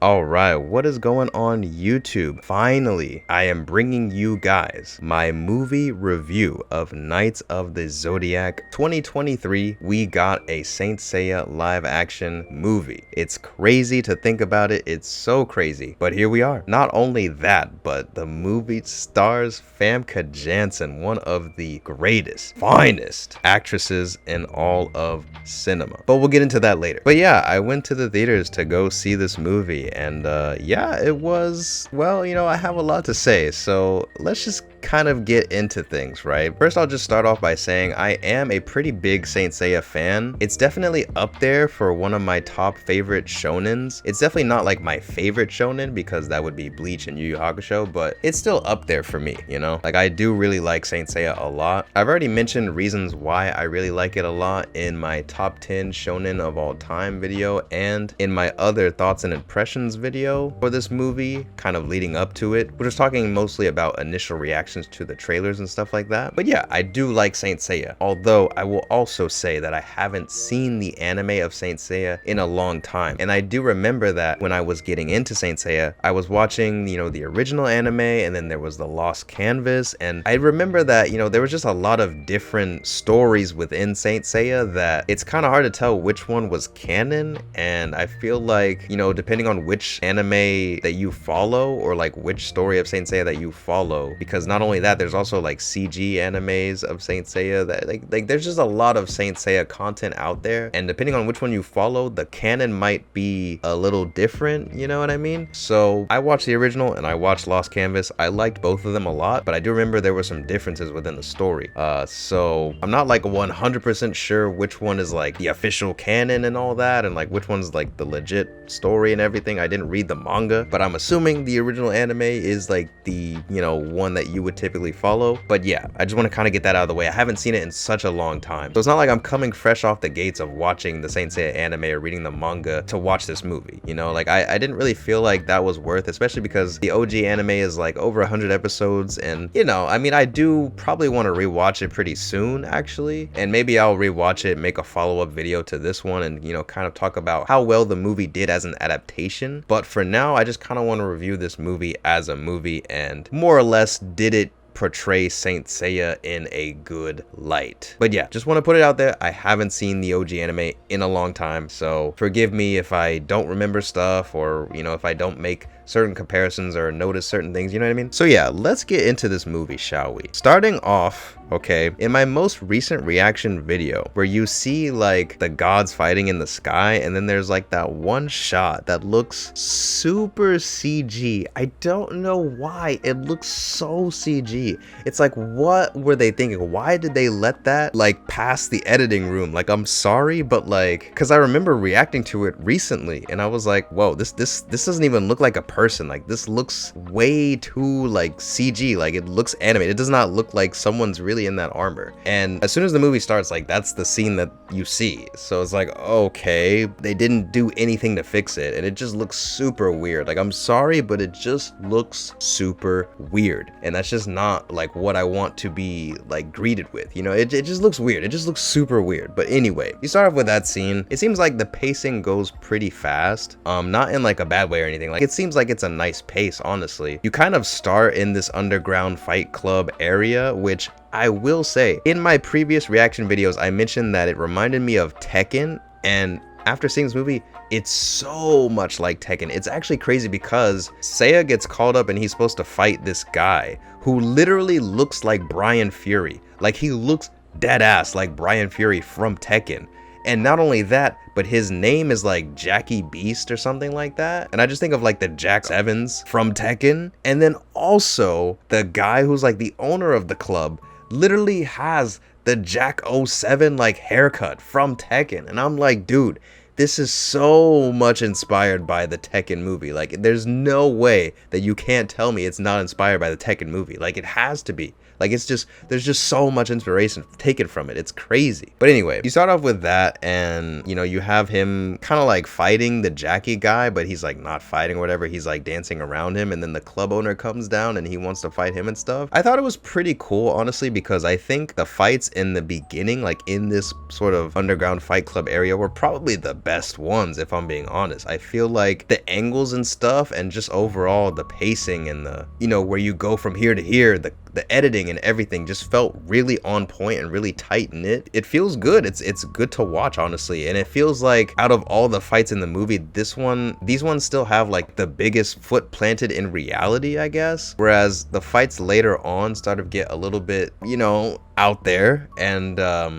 Alright, what is going on YouTube? Finally, I am bringing you guys my movie review of Knights of the Zodiac 2023. We got a Saint Seiya live action movie. It's crazy to think about it, it's so crazy. But here we are. Not only that, but the movie stars Famke Janssen, one of the greatest, finest actresses in all of cinema. But we'll get into that later. But yeah, I went to the theaters to go see this movie. And yeah, it was, well, I have a lot to say, so let's just kind of get into things, right? First, I'll just start off by saying I am a pretty big Saint Seiya fan. It's definitely up there for one of my top favorite shonens. It's definitely not like my favorite shonen because that would be Bleach and Yu Yu Hakusho, but it's still up there for me, Like, I do really like Saint Seiya a lot. I've already mentioned reasons why I really like it a lot in my top 10 shonen of all time video and in my other thoughts and impressions video for this movie, kind of leading up to it, which was talking mostly about initial reactions to the trailers and stuff like that. But yeah, I do like Saint Seiya, although I will also say that I haven't seen the anime of Saint Seiya in a long time. And I do remember that when I was getting into Saint Seiya, I was watching, the original anime, and then there was the Lost Canvas, and I remember that, there was just a lot of different stories within Saint Seiya that it's kind of hard to tell which one was canon. And I feel like, depending on which anime that you follow, or like which story of Saint Seiya that you follow, because not only that, there's also like CG animes of Saint Seiya that like there's just a lot of Saint Seiya content out there, and depending on which one you follow, the canon might be a little different, you know what I mean? So I watched the original and I watched Lost Canvas. I liked both of them a lot, but I do remember there were some differences within the story. So I'm not like 100% sure which one is like the official canon and all that, and like which one's like the legit story and everything. I didn't read the manga, but I'm assuming the original anime is like the one that you would typically follow. But yeah, I just want to kind of get that out of the way. I haven't seen it in such a long time, so it's not like I'm coming fresh off the gates of watching the Saint Seiya anime or reading the manga to watch this movie. Like I didn't really feel like that was worth, especially because the OG anime is like over 100 episodes, and I mean, I do probably want to rewatch it pretty soon actually, and maybe I'll rewatch it, make a follow-up video to this one, and kind of talk about how well the movie did as an adaptation. But for now, I just kind of want to review this movie as a movie, and more or less, did it portray Saint Seiya in a good light? But yeah, just want to put it out there, I haven't seen the OG anime in a long time, so forgive me if I don't remember stuff, or if I don't make certain comparisons or notice certain things, you know what I mean? So yeah, let's get into this movie, shall we? Starting off, okay, in my most recent reaction video where you see like the gods fighting in the sky, and then there's like that one shot that looks super CG. I don't know why it looks so CG. It's like, what were they thinking? Why did they let that like pass the editing room? Like, I'm sorry, but like, because I remember reacting to it recently and I was like, whoa, this doesn't even look like a person. Like, this looks way too like CG. Like, it looks animated. It does not look like someone's really in that armor. And as soon as the movie starts, like, that's the scene that you see. So it's like, okay, they didn't do anything to fix it, and it just looks super weird. Like, I'm sorry, but it just looks super weird, and that's just not like what I want to be like greeted with. It just looks weird. It just looks super weird. But anyway, you start off with that scene. It seems like the pacing goes pretty fast, not in like a bad way or anything. Like, it seems like it's a nice pace, honestly. You kind of start in this underground fight club area, which I will say, in my previous reaction videos, I mentioned that it reminded me of Tekken, and after seeing this movie, it's so much like Tekken. It's actually crazy because Seiya gets called up and he's supposed to fight this guy who literally looks like Brian Fury. Like, he looks dead ass like Brian Fury from Tekken. And not only that, but his name is like Jackie Beast or something like that. And I just think of like the Jack Evans from Tekken. And then also the guy who's like the owner of the club literally has the Jack 07 like haircut from Tekken. And I'm like, dude, this is so much inspired by the Tekken movie. Like, there's no way that you can't tell me it's not inspired by the Tekken movie. Like, it has to be. Like, it's just, there's just so much inspiration taken from it. It's crazy. But anyway, you start off with that, and you know, you have him kind of like fighting the Jackie guy, but he's like not fighting or whatever. He's like dancing around him, and then the club owner comes down and he wants to fight him and stuff. I thought it was pretty cool, honestly, because I think the fights in the beginning, like in this sort of underground fight club area, were probably the best ones, if I'm being honest. I feel like the angles and stuff, and just overall the pacing and the, you know, where you go from here to here, the editing and everything just felt really on point and really tight knit. It feels good. It's good to watch, honestly. And it feels like out of all the fights in the movie, these ones still have like the biggest foot planted in reality, I guess. Whereas the fights later on start to get a little bit, you know, out there, and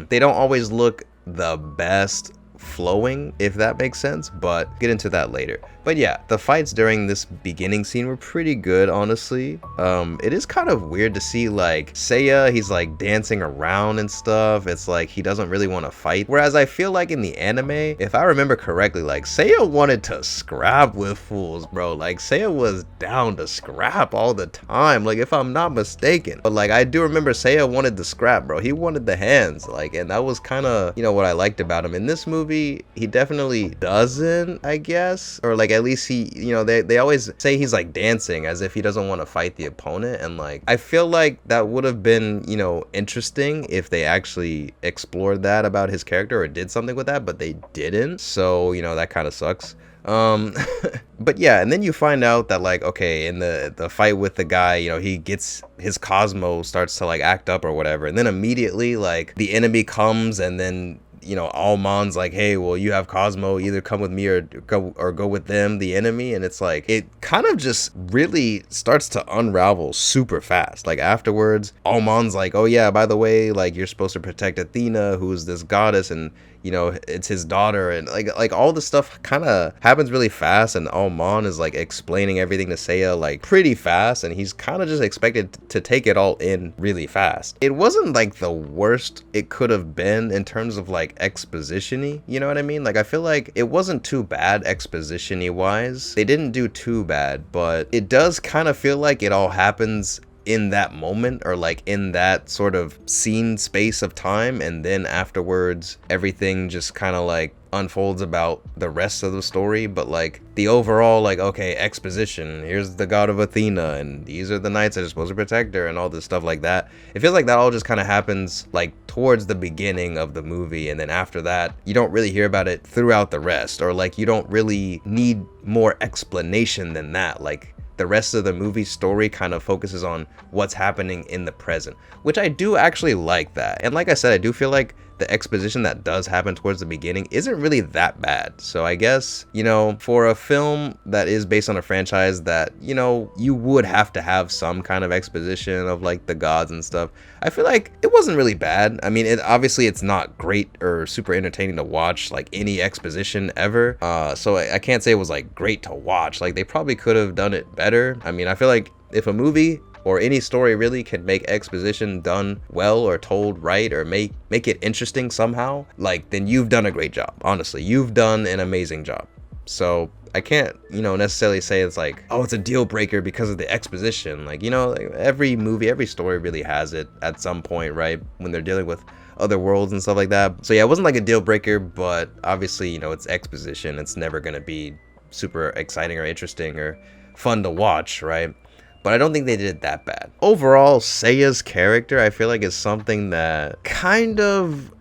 they don't always look the best flowing, if that makes sense, but get into that later. But yeah, the fights during this beginning scene were pretty good, honestly. It is kind of weird to see like Seiya, he's like dancing around and stuff. It's like he doesn't really want to fight. Whereas I feel like in the anime, if I remember correctly, like Seiya wanted to scrap with fools, bro. Like Seiya was down to scrap all the time, like if I'm not mistaken. But like I do remember Seiya wanted the scrap, bro. He wanted the hands, like, and that was kind of, you know, what I liked about him. In this movie, he definitely doesn't, I guess, or like at least he, you know, they always say he's like dancing as if he doesn't want to fight the opponent, and like I feel like that would have been, you know, interesting if they actually explored that about his character or did something with that, but they didn't. So, you know, that kind of sucks. But yeah, and then you find out that like, okay, in the fight with the guy, you know, he gets his Cosmo starts to like act up or whatever, and then immediately like the enemy comes, and then, you know, Almon's like, hey, well, you have Cosmo, either come with me or go with them, the enemy. And it's like, it kind of just really starts to unravel super fast. Like afterwards, Almon's like, oh yeah, by the way, like you're supposed to protect Athena, who's this goddess, and you know, it's his daughter, and like all the stuff kind of happens really fast, and Almon is like explaining everything to Seiya like pretty fast, and he's kind of just expected to take it all in really fast. It wasn't like the worst it could have been in terms of like exposition-y, you know what I mean? Like I feel like it wasn't too bad exposition-y wise. They didn't do too bad, but it does kind of feel like it all happens in that moment, or like in that sort of scene space of time, and then afterwards everything just kind of like unfolds about the rest of the story. But like the overall, like, okay, exposition, here's the god of Athena, and these are the knights that are supposed to protect her, and all this stuff like that, it feels like that all just kind of happens like towards the beginning of the movie, and then after that you don't really hear about it throughout the rest, or like you don't really need more explanation than that. Like the rest of the movie story kind of focuses on what's happening in the present, which I do actually like that. And like I said, I do feel like the exposition that does happen towards the beginning isn't really that bad. So I guess, you know, for a film that is based on a franchise that, you know, you would have to have some kind of exposition of like the gods and stuff, I feel like it wasn't really bad. I mean, obviously it's not great or super entertaining to watch like any exposition ever. So I can't say it was like great to watch. Like they probably could have done it better. I mean, I feel like if a movie or any story really can make exposition done well, or told right, or make it interesting somehow, like, then you've done a great job. Honestly, you've done an amazing job. So I can't, you know, necessarily say it's like, oh, it's a deal breaker because of the exposition. Like, you know, like every movie, every story really has it at some point, right, when they're dealing with other worlds and stuff like that. So yeah, it wasn't like a deal breaker, but obviously, you know, it's exposition. It's never gonna be super exciting or interesting or fun to watch, right? But I don't think they did it that bad. Overall, Seiya's character, I feel like, is something that kind of,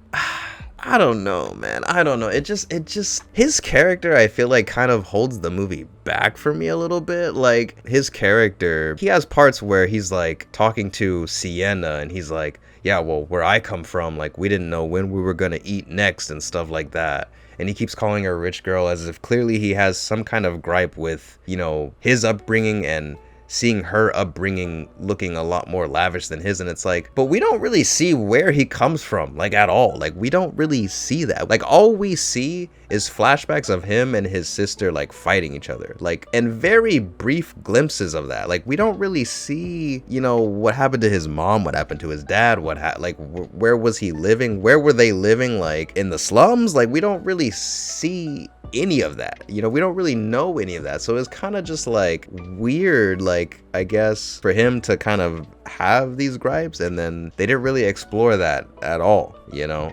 I don't know, man. I don't know. It just, his character, I feel like, kind of holds the movie back for me a little bit. Like, his character, he has parts where he's like talking to Sienna, and he's like, yeah, well, where I come from, like, we didn't know when we were gonna eat next and stuff like that. And he keeps calling her a rich girl as if clearly he has some kind of gripe with, you know, his upbringing and seeing her upbringing looking a lot more lavish than his. And it's like, but we don't really see where he comes from, like, at all. Like, we don't really see that. Like, all we see is flashbacks of him and his sister like fighting each other, like, and very brief glimpses of that. Like, we don't really see, you know, what happened to his mom, what happened to his dad, like where was he living, where were they living, like in the slums. Like, we don't really see any of that. You know, we don't really know any of that. So it's kind of just like weird, like, I guess, for him to kind of have these gripes, and then they didn't really explore that at all, you know.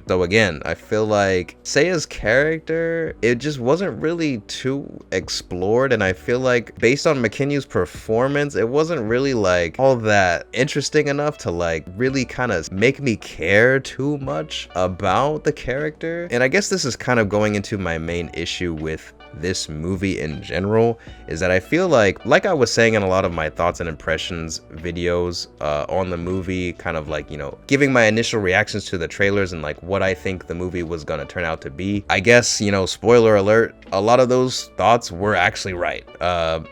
So again, I feel like Seiya's character, it just wasn't really too explored, and I feel like based on McKinney's performance, it wasn't really like all that interesting enough to like really kind of make me care too much about the character. And I guess this is kind of going into my main issue with this movie in general, is that I feel like I was saying in a lot of my thoughts and impressions videos on the movie, kind of like, you know, giving my initial reactions to the trailers and like what I think the movie was gonna turn out to be. I guess, you know, spoiler alert, a lot of those thoughts were actually right.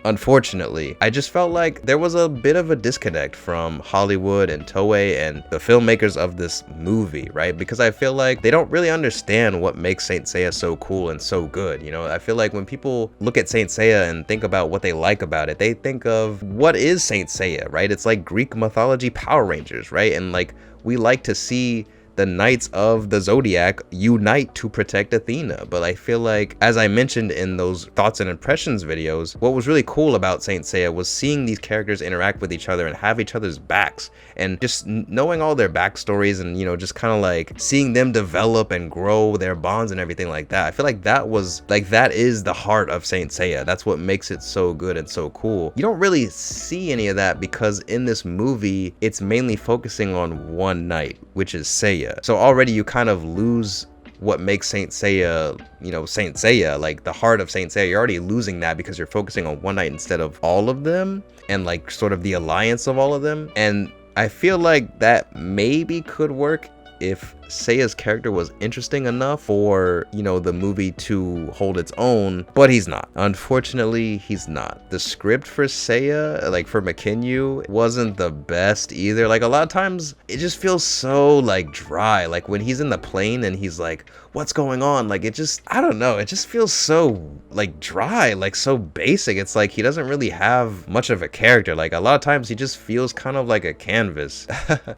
Unfortunately, I just felt like there was a bit of a disconnect from Hollywood and Toei and the filmmakers of this movie, right? Because I feel like they don't really understand what makes Saint Seiya so cool and so good. You know, I feel like when people look at Saint Seiya and think about what they like about it, they think of what is Saint Seiya, right? It's like Greek mythology Power Rangers, right? And like, we like to see the Knights of the Zodiac unite to protect Athena. But I feel like, as I mentioned in those thoughts and impressions videos, what was really cool about Saint Seiya was seeing these characters interact with each other and have each other's backs, and just knowing all their backstories, and, you know, just kind of like seeing them develop and grow their bonds and everything like that. I feel like that was like, that is the heart of Saint Seiya. That's what makes it so good and so cool. You don't really see any of that because in this movie, it's mainly focusing on one knight, which is Seiya. So already you kind of lose what makes Saint Seiya, you know, Saint Seiya, like the heart of Saint Seiya. You're already losing that because you're focusing on one knight instead of all of them, and like sort of the alliance of all of them. And I feel like that maybe could work if Seiya's character was interesting enough for, you know, the movie to hold its own, but he's not. Unfortunately, he's not. The script for Seiya, like for McKinney, wasn't the best either. Like a lot of times it just feels so like dry. Like when he's in the plane and he's like, what's going on? Like it just, I don't know, it just feels so like dry, like so basic. It's like he doesn't really have much of a character. Like a lot of times he just feels kind of like a canvas.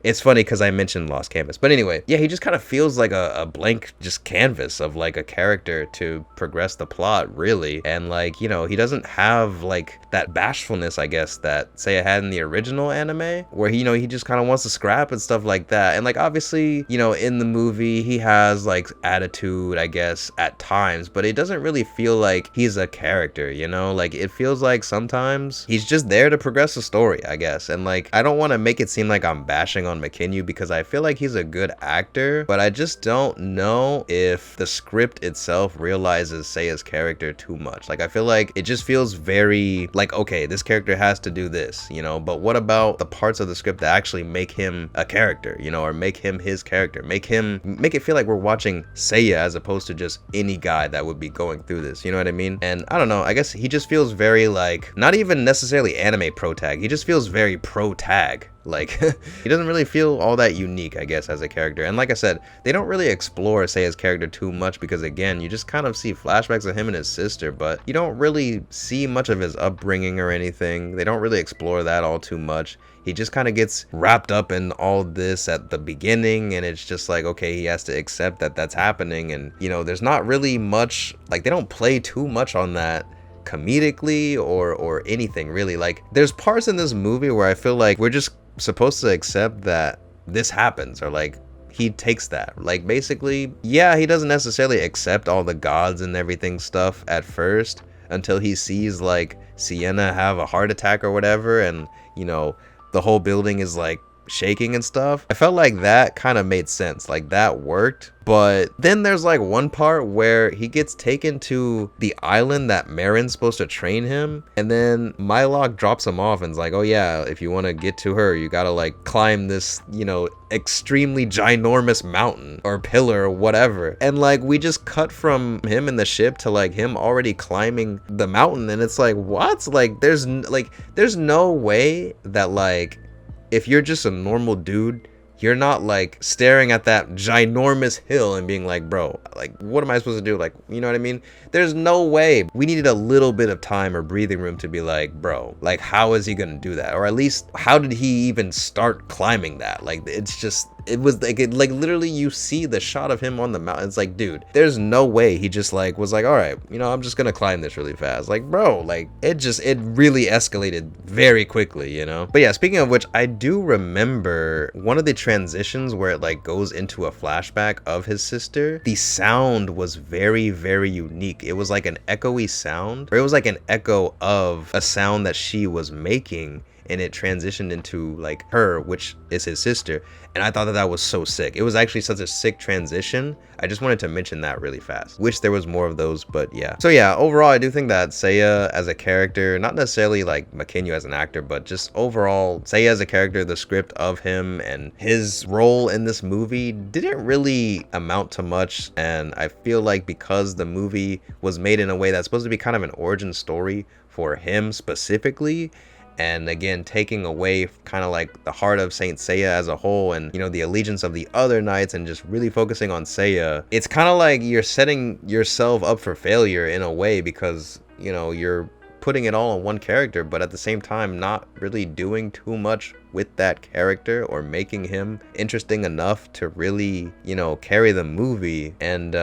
It's funny because I mentioned Lost Canvas, but anyway, yeah, he just kind of feels like a blank just canvas of like a character to progress the plot, really. And like, you know, he doesn't have like that bashfulness, I guess, that Seiya had in the original anime, where he, you know, he just kind of wants to scrap and stuff like that. And like obviously, you know, in the movie he has like attitude, I guess, at times, but it doesn't really feel like he's a character, you know? Like it feels like sometimes he's just there to progress the story, I guess. And like, I don't want to make it seem like I'm bashing on McKinney, because I feel like he's a good actor, but I just don't know if the script itself realizes Seiya's character too much. Like I feel like it just feels very like, okay, this character has to do this, you know, but what about the parts of the script that actually make him a character, you know, or make him his character, make it feel like we're watching Seiya as opposed to just any guy that would be going through this, you know what I mean? And I don't know, I guess he just feels very like, not even necessarily anime pro tag, he just feels very pro tag. Like he doesn't really feel all that unique, I guess, as a character. And like I said, they don't really explore Seiya's character too much, because again, you just kind of see flashbacks of him and his sister, but you don't really see much of his upbringing or anything. They don't really explore that all too much. He just kind of gets wrapped up in all this at the beginning, and it's just like, okay, he has to accept that that's happening. And you know, there's not really much, like they don't play too much on that comedically or anything really. Like there's parts in this movie where I feel like we're just supposed to accept that this happens, or like he takes that, like basically, yeah, he doesn't necessarily accept all the gods and everything stuff at first until he sees like Sienna have a heart attack or whatever, and you know, the whole building is like shaking and stuff. I felt like that kind of made sense, like that worked. But then there's like one part where he gets taken to the island that Marin's supposed to train him, and then Mylock drops him off and's like, oh yeah, if you want to get to her, you gotta like climb this, you know, extremely ginormous mountain or pillar or whatever. And like we just cut from him in the ship to like him already climbing the mountain, and it's like, what? Like there's no way that like, if you're just a normal dude, you're not like staring at that ginormous hill and being like, bro, like what am I supposed to do? Like, you know what I mean? There's no way. We needed a little bit of time or breathing room to be like, bro, like how is he gonna do that? Or at least how did he even start climbing that? Like it's just, it was like literally you see the shot of him on the mountain. It's like, dude, there's no way he just like was like, all right, you know, I'm just gonna climb this really fast. Like, bro, like it really escalated very quickly, you know. But yeah, speaking of which, I do remember one of the transitions where it like goes into a flashback of his sister. The sound was very, very unique. It was like an echoey sound, or it was like an echo of a sound that she was making, and it transitioned into like her, which is his sister. And I thought that was so sick. It was actually such a sick transition. I just wanted to mention that really fast. Wish there was more of those, but yeah. So yeah, overall, I do think that Seiya as a character, not necessarily like Makenyu as an actor, but just overall, Seiya as a character, the script of him and his role in this movie didn't really amount to much. And I feel like because the movie was made in a way that's supposed to be kind of an origin story for him specifically, and again taking away kind of like the heart of Saint Seiya as a whole, and you know, the allegiance of the other knights, and just really focusing on Seiya, it's kind of like you're setting yourself up for failure in a way, because you know, you're putting it all on one character, but at the same time not really doing too much with that character or making him interesting enough to really, you know, carry the movie. And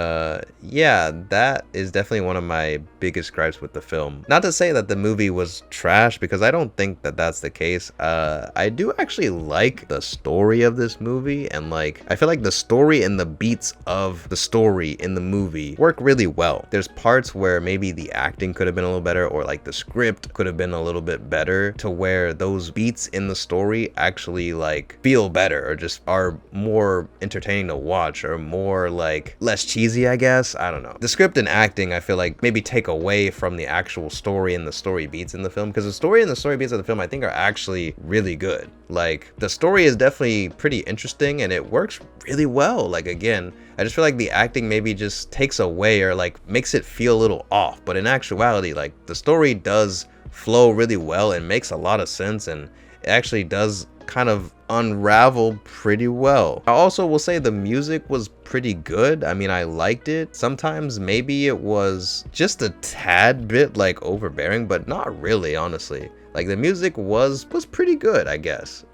yeah, that is definitely one of my biggest gripes with the film. Not to say that the movie was trash, because I don't think that that's the case. I do actually like the story of this movie, and like I feel like the story and the beats of the story in the movie work really well. There's parts where maybe the acting could have been a little better, or like the script could have been a little bit better, to where those beats in the story actually like feel better, or just are more entertaining to watch, or more like less cheesy, I guess. I don't know. The script and acting, I feel like maybe take away from the actual story and the story beats in the film, because the story and the story beats of the film I think are actually really good. Like the story is definitely pretty interesting and it works really well. Like again, I just feel like the acting maybe just takes away, or like makes it feel a little off, but in actuality, like the story does flow really well and makes a lot of sense, and it actually does kind of unravel pretty well. I also will say the music was pretty good. I mean, I liked it. Sometimes maybe it was just a tad bit like overbearing, but not really, honestly. Like the music was pretty good, I guess.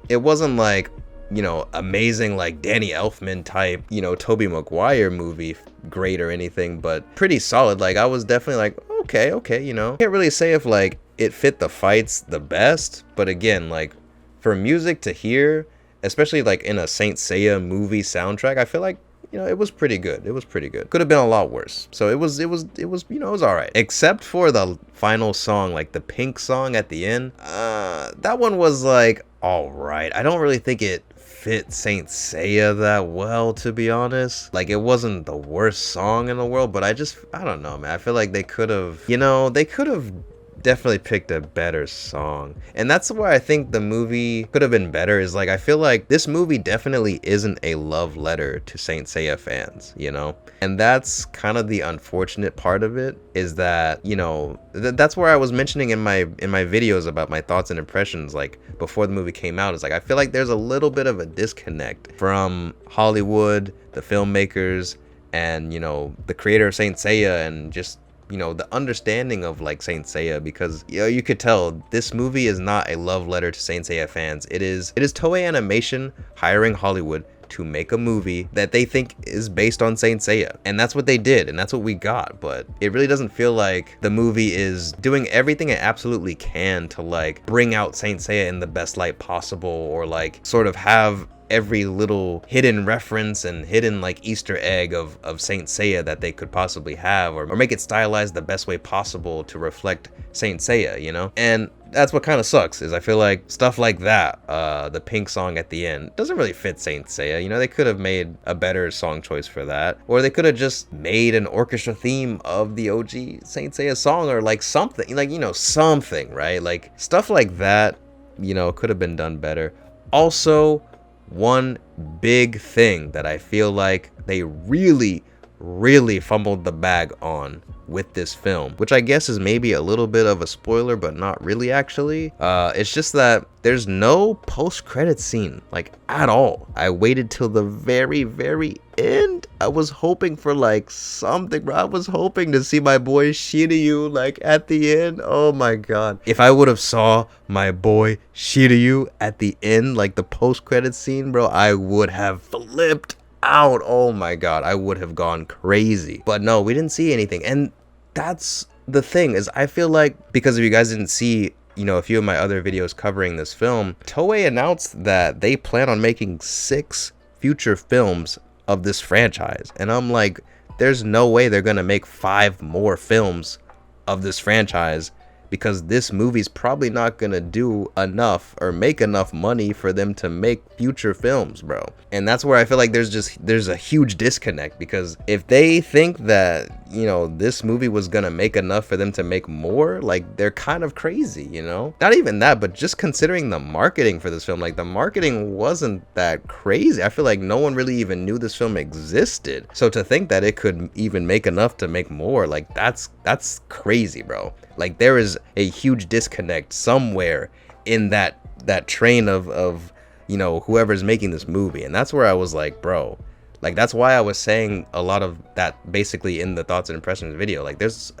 It wasn't like, you know, amazing like Danny Elfman type, you know, Tobey Maguire movie great or anything, but pretty solid. Like I was definitely like, okay, you know. Can't really say if like it fit the fights the best, but again, like for music to hear, especially like in a Saint Seiya movie soundtrack, I feel like, you know, it was pretty good. It was pretty good. Could have been a lot worse. So it was, you know, it was all right. Except for the final song, like the pink song at the end. That one was like, all right. I don't really think it fit Saint Seiya that well, to be honest. Like it wasn't the worst song in the world, but I don't know, man. I feel like they could have, you know, they could have definitely picked a better song. And that's why I think the movie could have been better, is like I feel like this movie definitely isn't a love letter to Saint Seiya fans, you know. And that's kind of the unfortunate part of it, is that, you know, that's where I was mentioning in my videos about my thoughts and impressions like before the movie came out. Is like I feel like there's a little bit of a disconnect from Hollywood, the filmmakers, and, you know, the creator of Saint Seiya, and just, you know, the understanding of like Saint Seiya, because, you know, you could tell this movie is not a love letter to Saint Seiya fans. It is Toei Animation hiring Hollywood to make a movie that they think is based on Saint Seiya, and that's what they did, and that's what we got. But it really doesn't feel like the movie is doing everything it absolutely can to like bring out Saint Seiya in the best light possible, or like sort of have every little hidden reference and hidden like Easter egg of Saint Seiya that they could possibly have, or make it stylized the best way possible to reflect Saint Seiya, you know. And that's what kind of sucks, is I feel like stuff like that, the pink song at the end, doesn't really fit Saint Seiya. You know, they could have made a better song choice for that, or they could have just made an orchestra theme of the OG Saint Seiya song, or like something, like, you know, something, right? Like stuff like that, you know, could have been done better. Also, one big thing that I feel like they really fumbled the bag on with this film, which I guess is maybe a little bit of a spoiler, but not really actually. It's just that there's no post-credit scene, like, at all. I waited till the very end. I was hoping for like something, bro. I was hoping to see my boy Shiryu like at the end. Oh my god. If I would have saw my boy Shiryu at the end, like the post-credit scene, bro, I would have flipped out. Oh my god, I would have gone crazy. But no, we didn't see anything. And that's the thing, is I feel like, because if you guys didn't see, you know, a few of my other videos covering this film, Toei announced that they plan on making 6 future films of this franchise. And I'm like, there's no way they're gonna make 5 more films of this franchise, because this movie's probably not gonna do enough or make enough money for them to make future films, bro. And that's where I feel like there's a huge disconnect, because if they think that, you know, this movie was gonna make enough for them to make more, like, they're kind of crazy, you know? Not even that, but just considering the marketing for this film, like, the marketing wasn't that crazy. I feel like no one really even knew this film existed. So to think that it could even make enough to make more, like, that's crazy, bro. Like, there is a huge disconnect somewhere in that train of you know, whoever's making this movie. And that's where I was like, bro, like, that's why I was saying a lot of that basically in the thoughts and impressions video. Like, there's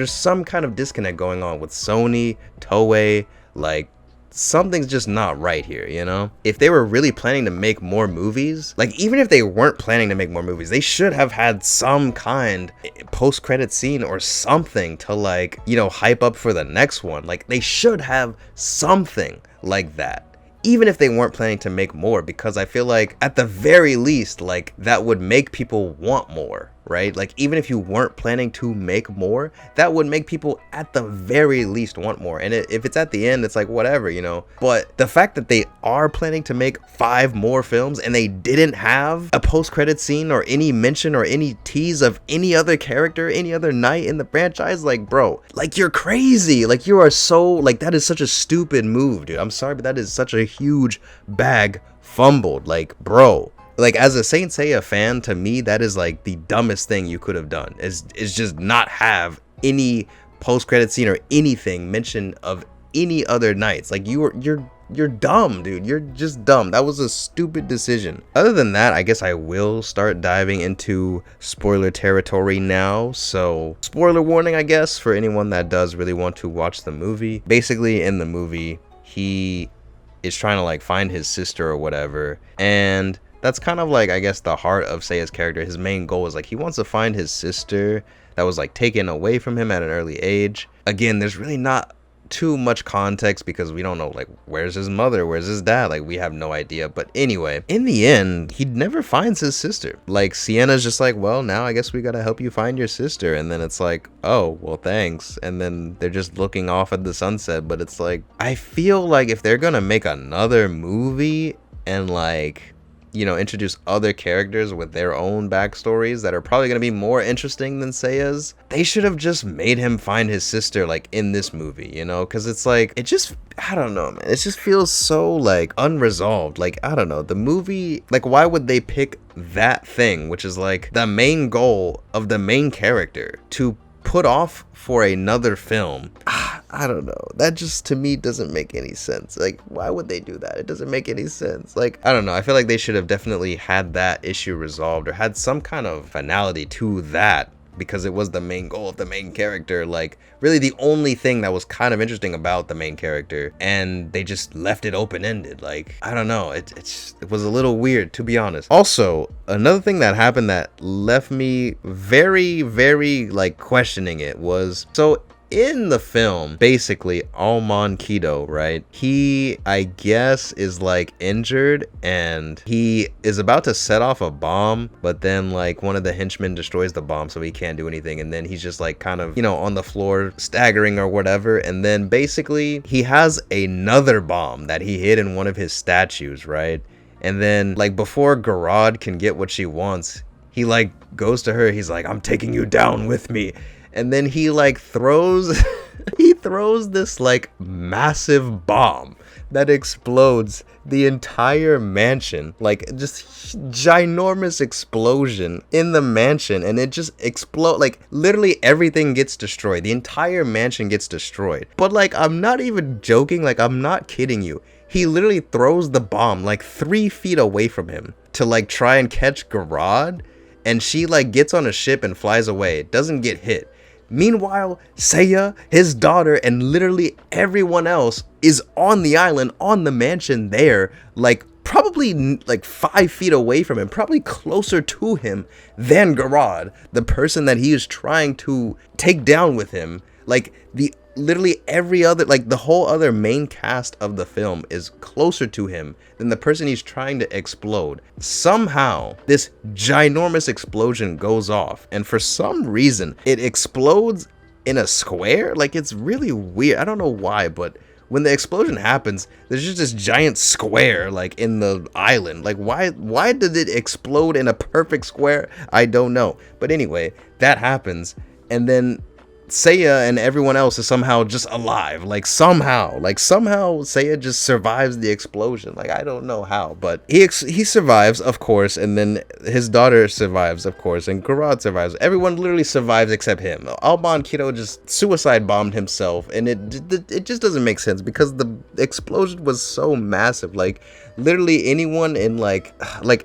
some kind of disconnect going on with Sony, Toei. Like, something's just not right here, you know? If they were really planning to make more movies, like, even if they weren't planning to make more movies, they should have had some kind post-credit scene or something to, like, you know, hype up for the next one. Like, they should have something like that, even if they weren't planning to make more, because I feel like at the very least, like, that would make people want more, right? Like, even if you weren't planning to make more, that would make people at the very least want more. And if it's at the end, it's like, whatever, you know? But the fact that they are planning to make 5 more films and they didn't have a post-credit scene or any mention or any tease of any other character, any other knight in the franchise, like, bro, like, you're crazy. Like, you are so, like, that is such a stupid move, dude. I'm sorry, but that is such a huge bag fumbled. Like, bro, like, as a Saint Seiya fan, to me, that is like the dumbest thing you could have done, is just not have any post-credit scene or anything mention of any other knights. Like, you're dumb, dude. You're just dumb. That was a stupid decision. Other than that, I guess I will start diving into spoiler territory now. So, spoiler warning, I guess, for anyone that does really want to watch the movie. Basically, in the movie, he is trying to, like, find his sister or whatever, and that's kind of like, I guess, the heart of Seiya's character. His main goal is, like, he wants to find his sister that was, like, taken away from him at an early age. Again, there's really not too much context, because we don't know, like, where's his mother, where's his dad, like, we have no idea. But anyway, in the end, he never finds his sister. Like, Sienna's just like, well, now I guess we gotta help you find your sister. And then it's like, oh, well, thanks. And then they're just looking off at the sunset. But it's like, I feel like if they're gonna make another movie and, like, you know, introduce other characters with their own backstories that are probably going to be more interesting than Seiya's, they should have just made him find his sister, like, in this movie, you know? Because it's like, it just, I don't know, man. It just feels so, like, unresolved. Like, I don't know. The movie, like, why would they pick that thing, which is, like, the main goal of the main character, to put off for another film? I don't know. That just, to me, doesn't make any sense. Like, why would they do that? It doesn't make any sense. Like, I don't know. I feel like they should have definitely had that issue resolved, or had some kind of finality to that, because it was the main goal of the main character. Like, really the only thing that was kind of interesting about the main character, and they just left it open-ended. Like, I don't know. It was a little weird, to be honest. Also, another thing that happened that left me very, like, questioning it was, so in the film, basically, Almon Kido, right? He, I guess, is, like, injured, and he is about to set off a bomb, but then, like, one of the henchmen destroys the bomb, so he can't do anything. And then he's just, like, kind of, you know, on the floor, staggering or whatever. And then basically, he has another bomb that he hid in one of his statues, right? And then, like, before Garad can get what she wants, he, like, goes to her. He's like, I'm taking you down with me. And then he, like, throws He throws this like massive bomb that explodes the entire mansion, like just ginormous explosion in the mansion, and it just explode, like literally everything gets destroyed. The entire mansion gets destroyed. But like, I'm not even joking, like I'm not kidding you. He literally throws the bomb like 3 feet away from him to like try and catch Garad, and she like gets on a ship and flies away. It doesn't get hit. Meanwhile, Seiya, his daughter, and literally everyone else is on the island, on the mansion there, like probably like 5 feet away from him, probably closer to him than Garad, the person that he is trying to take down with him. Like literally every other, like the whole other main cast of the film is closer to him than the person he's trying to explode. Somehow this ginormous explosion goes off, and for some reason it explodes in a square. Like, it's really weird. I don't know why, but when the explosion happens, there's just this giant square like in the island. Like, why did it explode in a perfect square? I don't know. But anyway, that happens, and then Seiya and everyone else is somehow just alive. Like somehow Seiya just survives the explosion. Like, I don't know how, but he survives, of course, and then his daughter survives, of course, and Garad survives. Everyone literally survives except him. Alban Kiddo just suicide bombed himself, and it just doesn't make sense because the explosion was so massive. Like, literally anyone in like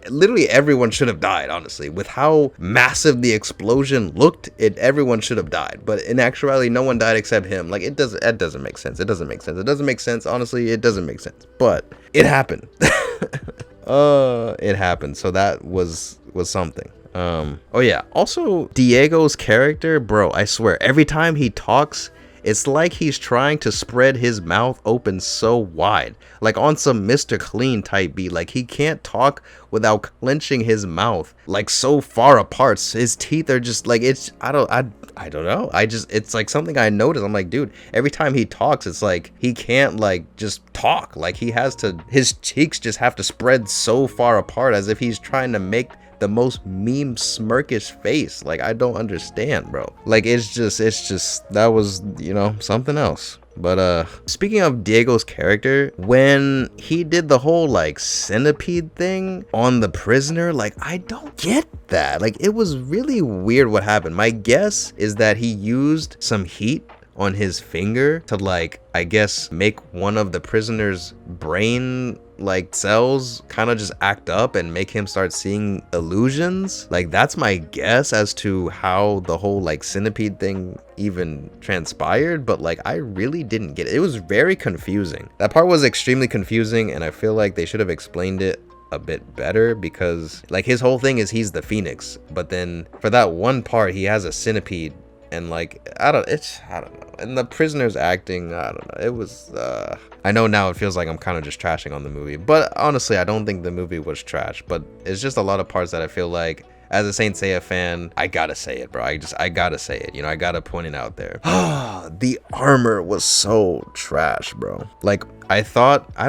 literally everyone should have died, honestly. With how massive the explosion looked, everyone should have died. But in actuality, no one died except him. Like, that doesn't make sense. It doesn't make sense. Honestly, it doesn't make sense. But it happened. It happened. So that was something. Oh yeah. Also, Diego's character, bro, I swear, every time he talks, it's like he's trying to spread his mouth open so wide, like on some Mr. Clean type beat. Like, he can't talk without clenching his mouth like so far apart. His teeth are just like, I don't know. It's like something I noticed. I'm like, dude, every time he talks, it's like he can't like just talk. Like, his cheeks just have to spread so far apart as if he's trying to make the most meme smirkish face. Like, I don't understand, bro. Like, it's just that was, something else. But speaking of Diego's character, when he did the whole like centipede thing on the prisoner, like, I don't get that. Like, it was really weird what happened. My guess is that he used some heat on his finger to, like, I guess make one of the prisoner's brain like cells kind of just act up and make him start seeing illusions. Like, that's my guess as to how the whole like centipede thing even transpired. But like, I really didn't get it. It was very confusing. That part was extremely confusing, and I feel like they should have explained it a bit better, because like his whole thing is he's the Phoenix, but then for that one part he has a centipede, and like, I don't know. And the prisoner's acting, I don't know. It was, I know now it feels like I'm kind of just trashing on the movie, but honestly, I don't think the movie was trash, but it's just a lot of parts that I feel like, as a Saint Seiya fan, I gotta say it, bro. I gotta say it. I gotta point it out there. The armor was so trash, bro. Like, I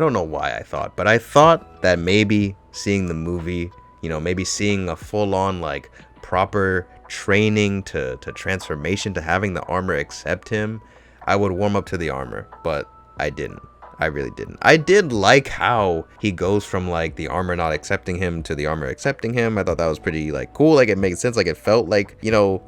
don't know why I thought, but I thought that maybe seeing the movie, maybe seeing a full-on, like, proper training to transformation to having the armor accept him, I would warm up to the armor, but I didn't. I really didn't. I did like how he goes from like the armor not accepting him to the armor accepting him. I thought that was pretty like cool. Like, it made sense. Like, it felt like,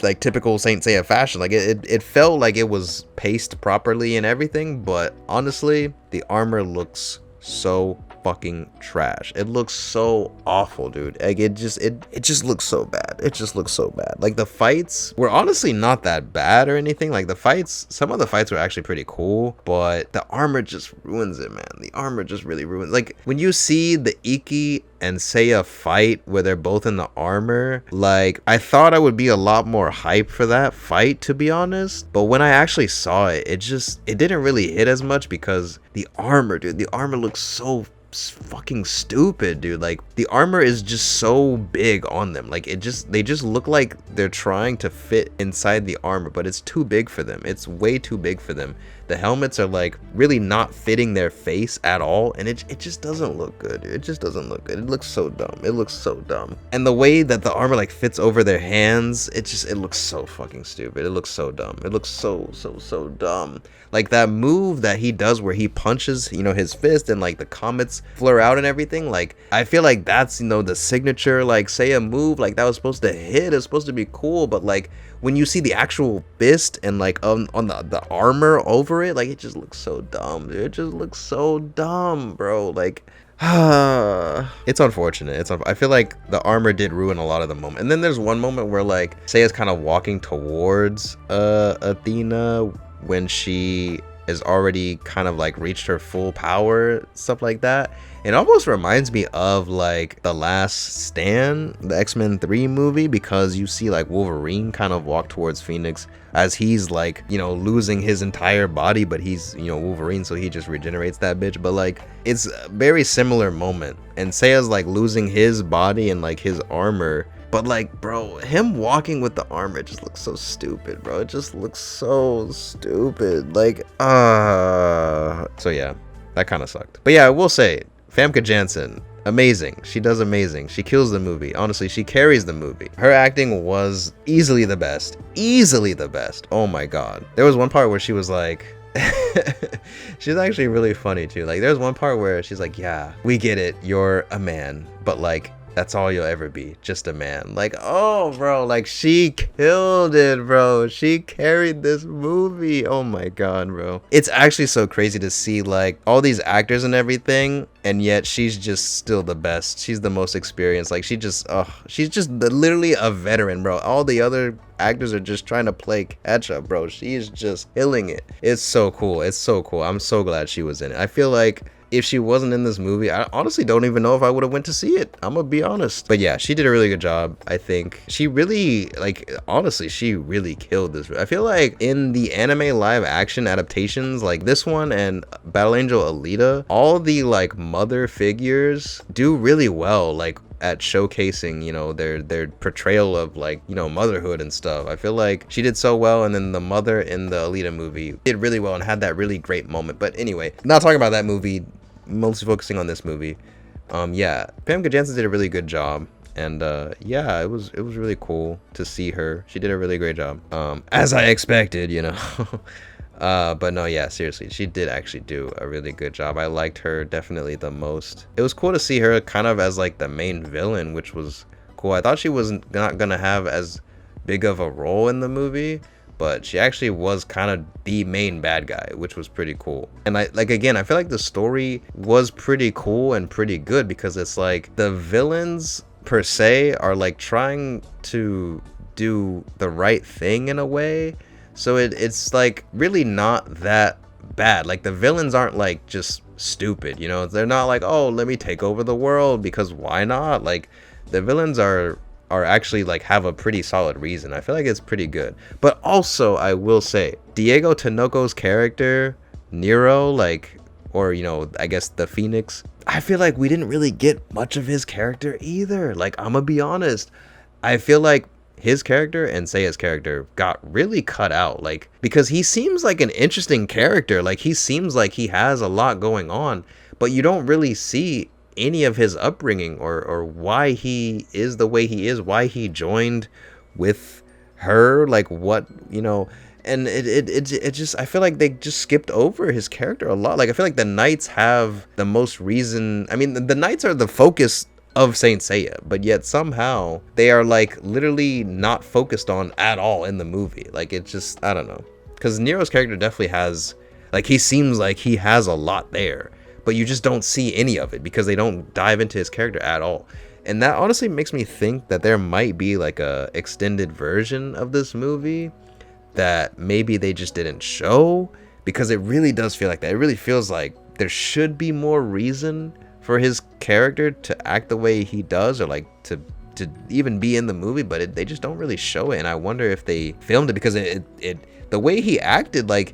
like typical Saint Seiya fashion. Like, it felt like it was paced properly and everything, but honestly, the armor looks so fucking trash. It looks so awful, dude. Like, it just looks so bad. It just looks so bad. Like, the fights were honestly not that bad or anything. Like, some of the fights were actually pretty cool, but the armor just ruins it, man. The armor just really ruins. Like, when you see the Ikki and Seiya fight where they're both in the armor, like, I thought I would be a lot more hyped for that fight, to be honest, but when I actually saw it, it didn't really hit as much, because the armor, dude, the armor looks so fucking stupid, dude. Like, the armor is just so big on them. Like, they just look like they're trying to fit inside the armor, but it's too big for them. It's way too big for them. The helmets are like really not fitting their face at all, and it just doesn't look good. It just doesn't look good. It looks so dumb. It looks so dumb. And the way that the armor like fits over their hands, it looks so fucking stupid. It looks so dumb. It looks so dumb. Like that move that he does where he punches, you know, his fist and like the comets flare out and everything. Like I feel like that's, you know, the signature like Seiya move. Like that was supposed to hit. It's supposed to be cool, but like when you see the actual fist and like on the armor over it, like it just looks so dumb, dude. It just looks so dumb, bro. Like it's unfortunate. I feel like the armor did ruin a lot of the moment. And then there's one moment where like Seiya's kind of walking towards Athena when she is already kind of like reached her full power, stuff like that. It almost reminds me of like The Last Stand, the X-Men 3 movie, because you see like Wolverine kind of walk towards Phoenix as he's like, you know, losing his entire body, but he's, you know, Wolverine, so he just regenerates that bitch. But like it's a very similar moment, and Seiya's like losing his body and like his armor. But like, bro, him walking with the armor just looks so stupid, bro. It just looks so stupid. Like, so yeah, that kind of sucked. But yeah, I will say, Famke Janssen, amazing. She does amazing. She kills the movie. Honestly, she carries the movie. Her acting was easily the best. Easily the best. Oh my god. There was one part where she was like, she's actually really funny too. Like, there's one part where she's like, yeah, we get it. You're a man, but like, that's all you'll ever be, just a man. Like, oh bro, like she killed it, bro. She carried this movie. Oh my god, bro. It's actually so crazy to see like all these actors and everything, and yet she's just still the best. She's the most experienced. Like she's just literally a veteran, bro. All the other actors are just trying to play catch up, bro. She's just killing it. It's so cool. It's so cool. I'm so glad she was in it. I feel like if she wasn't in this movie, I honestly don't even know if I would have went to see it. I'm gonna be honest. But yeah, she did a really good job. I think she really, like, honestly, she really killed this. I feel like in the anime live action adaptations, like this one and Battle Angel Alita, all the like mother figures do really well, like at showcasing, you know, their portrayal of like, you know, motherhood and stuff. I feel like she did so well, and then the mother in the Alita movie did really well and had that really great moment. But anyway, not talking about that movie, mostly focusing on this movie. Yeah, Famke Janssen did a really good job, and yeah, it was really cool to see her. She did a really great job, as I expected, you know. But no, yeah, seriously, she did actually do a really good job. I liked her definitely the most. It was cool to see her kind of as like the main villain, which was cool. I thought she was not gonna have as big of a role in the movie, but she actually was kind of the main bad guy, which was pretty cool. And I feel like the story was pretty cool and pretty good, because it's like the villains per se are like trying to do the right thing in a way. So it's like really not that bad. Like the villains aren't like just stupid, you know. They're not like, oh, let me take over the world because why not? Like the villains are actually like have a pretty solid reason. I feel like it's pretty good. But also I will say Diego Tinoco's character Nero, like, or you know, I guess the Phoenix, I feel like we didn't really get much of his character either. Like, I'm gonna be honest, I feel like his character and Seiya's character got really cut out, like, because he seems like an interesting character. Like, he seems like he has a lot going on, but you don't really see any of his upbringing or why he is the way he is, why he joined with her, like what, you know. And it just, I feel like they just skipped over his character a lot. Like, I feel like the Knights have the most reason. I mean, the Knights are the focus of Saint Seiya, but yet somehow they are like literally not focused on at all in the movie. Like, it's just, I don't know, because Nero's character definitely has, like, he seems like he has a lot there, but you just don't see any of it because they don't dive into his character at all. And that honestly makes me think that there might be like a extended version of this movie that maybe they just didn't show, because it really does feel like that. It really feels like there should be more reason for his character to act the way he does, or like to even be in the movie, but they just don't really show it. And I wonder if they filmed it, because the way he acted like,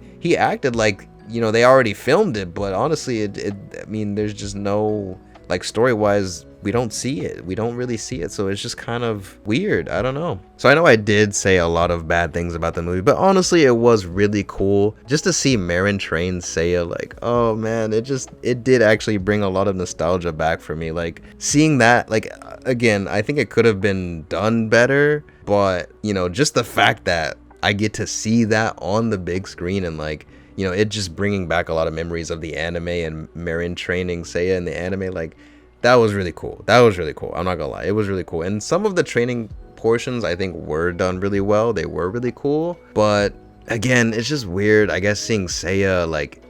you know, they already filmed it. But honestly, I mean, there's just no, like, story-wise we don't see it. We don't really see it. So it's just kind of weird. I don't know. So I know I did say a lot of bad things about the movie, but honestly, it was really cool just to see Marin train Seiya. Like, oh man, it did actually bring a lot of nostalgia back for me. Like seeing that, like, again, I think it could have been done better, but you know, just the fact that I get to see that on the big screen and like, you know, it just bringing back a lot of memories of the anime and Marin training Seiya in the anime. Like, that was really cool. That was really cool. I'm not gonna lie. It was really cool. And some of the training portions I think were done really well. They were really cool. But again, it's just weird, I guess, seeing Seiya like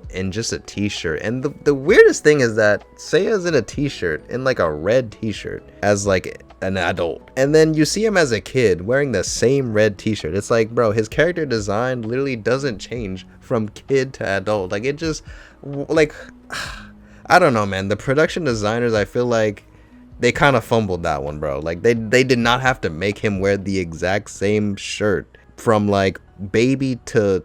in just a t-shirt. And the weirdest thing is that Seiya's in a t-shirt, in like a red t-shirt, as like an adult, and then you see him as a kid wearing the same red t-shirt. It's like, bro, his character design literally doesn't change from kid to adult. Like, it just, like, I don't know, man. The production designers, I feel like they kind of fumbled that one, bro. Like, they did not have to make him wear the exact same shirt from like baby to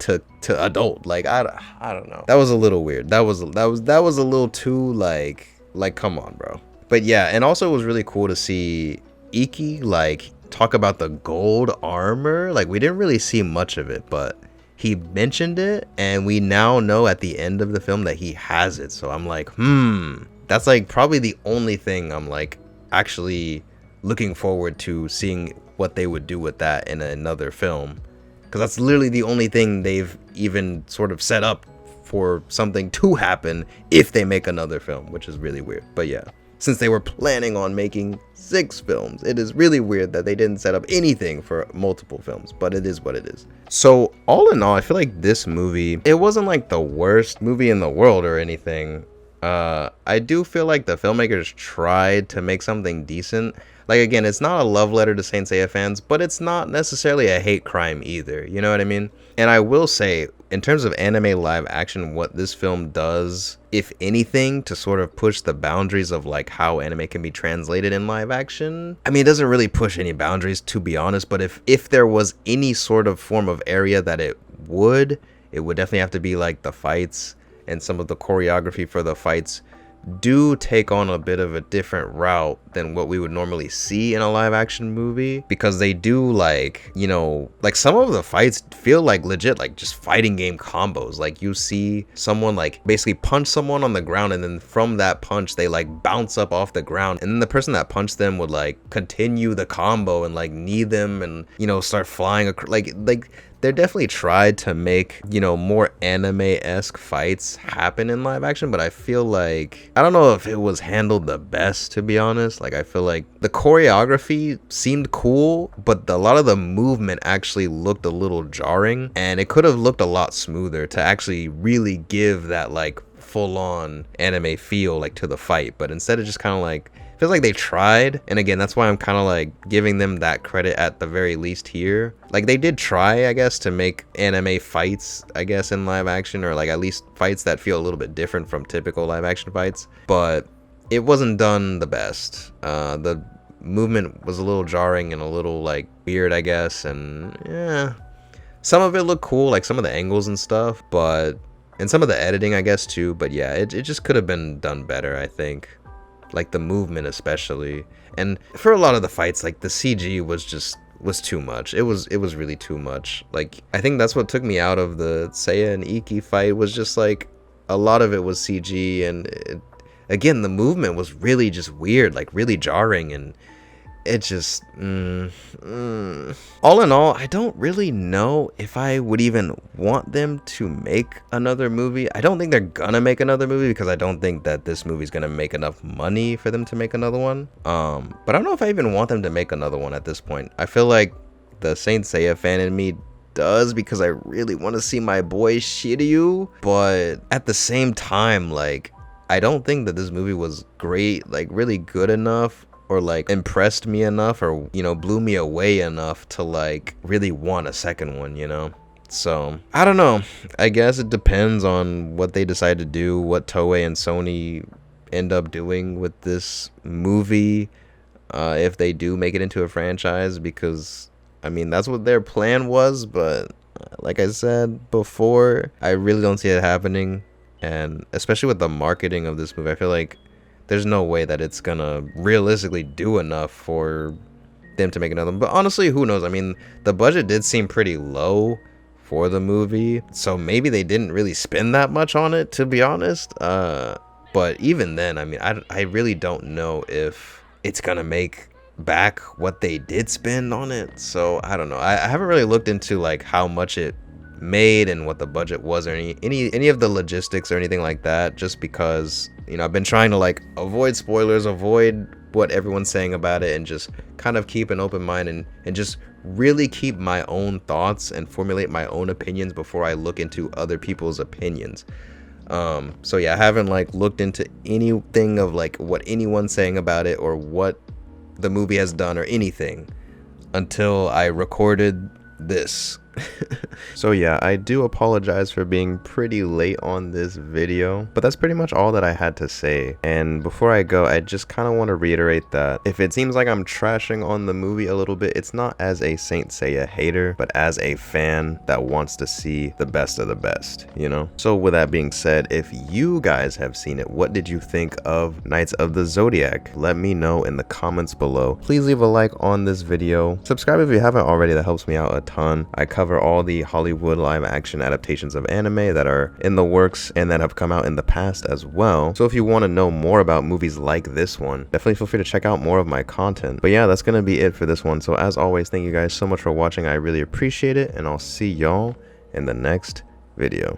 adult. Like, I don't know. That was a little weird. That was a little too like come on, bro. But yeah, and also it was really cool to see Iki like talk about the gold armor. Like, we didn't really see much of it, but he mentioned it, and we now know at the end of the film that he has it. So I'm like, that's like probably the only thing I'm like actually looking forward to seeing what they would do with that in another film, because that's literally the only thing they've even sort of set up for something to happen if they make another film, which is really weird. But yeah, since they were planning on making 6 films, it is really weird that they didn't set up anything for multiple films, but it is what it is. So all in all, I feel like this movie, it wasn't like the worst movie in the world or anything. I do feel like the filmmakers tried to make something decent. Like, again, it's not a love letter to Saint Seiya fans, but it's not necessarily a hate crime either. You know what I mean? And I will say, in terms of anime live action, what this film does, if anything, to sort of push the boundaries of like how anime can be translated in live action, I mean, it doesn't really push any boundaries, to be honest. But if there was any sort of form of area that it would definitely have to be like the fights, and some of the choreography for the fights do take on a bit of a different route than what we would normally see in a live action movie, because they do, like, you know, like some of the fights feel like legit like just fighting game combos. Like, you see someone like basically punch someone on the ground, and then from that punch they like bounce up off the ground, and then the person that punched them would like continue the combo and like knee them and, you know, start flying like they definitely tried to make, you know, more anime-esque fights happen in live action, but I feel like, I don't know if it was handled the best, to be honest. Like, I feel like the choreography seemed cool, but a lot of the movement actually looked a little jarring, and it could have looked a lot smoother to actually really give that like full-on anime feel like to the fight. But instead of just kind of like, feels like they tried, and again, that's why I'm kind of like giving them that credit at the very least here. Like, they did try, I guess, to make anime fights, I guess, in live action, or like at least fights that feel a little bit different from typical live action fights, but it wasn't done the best. The movement was a little jarring and a little like weird, I guess, and yeah, some of it looked cool, like some of the angles and stuff, and some of the editing, I guess, too. But yeah, it just could have been done better, I think. Like the movement especially, and for a lot of the fights, like the CG was too much. It was really too much. Like, I think that's what took me out of the Seiya and Iki fight, was just like a lot of it was CG, and again, the movement was really just weird, like really jarring, and it just all in all, I don't really know if I would even want them to make another movie. I don't think they're gonna make another movie, because I don't think that this movie's gonna make enough money for them to make another one. But I don't know if I even want them to make another one at this point. I feel like the Saint Seiya fan in me does, because I really want to see my boy Shiryu, but at the same time, like, I don't think that this movie was great, like really good enough, or like impressed me enough, or, you know, blew me away enough to like really want a second one, you know? So I don't know. I guess it depends on what they decide to do, what Toei and Sony end up doing with this movie, if they do make it into a franchise, because I mean, that's what their plan was, but like I said before, I really don't see it happening. And especially with the marketing of this movie, I feel like there's no way that it's gonna realistically do enough for them to make another one. But honestly, who knows? I mean, the budget did seem pretty low for the movie, so maybe they didn't really spend that much on it, to be honest. But even then, I mean, I really don't know if it's gonna make back what they did spend on it. So I don't know. I haven't really looked into like how much it made and what the budget was, or any of the logistics or anything like that, just because, you know, I've been trying to like avoid spoilers, avoid what everyone's saying about it, and just kind of keep an open mind and just really keep my own thoughts and formulate my own opinions before I look into other people's opinions. So yeah, I haven't like looked into anything of like what anyone's saying about it or what the movie has done or anything until I recorded this. So yeah, I do apologize for being pretty late on this video, but that's pretty much all that I had to say. And before I go, I just kind of want to reiterate that if it seems like I'm trashing on the movie a little bit, it's not as a Saint Seiya hater, but as a fan that wants to see the best of the best, you know? So with that being said, if you guys have seen it, what did you think of Knights of the Zodiac? Let me know in the comments below. Please leave a like on this video. Subscribe if you haven't already, that helps me out a ton. I cover all the Hollywood live action adaptations of anime that are in the works and that have come out in the past as well. So if you want to know more about movies like this one, definitely feel free to check out more of my content. But yeah, that's gonna be it for this one. So as always, thank you guys so much for watching. I really appreciate it, and I'll see y'all in the next video.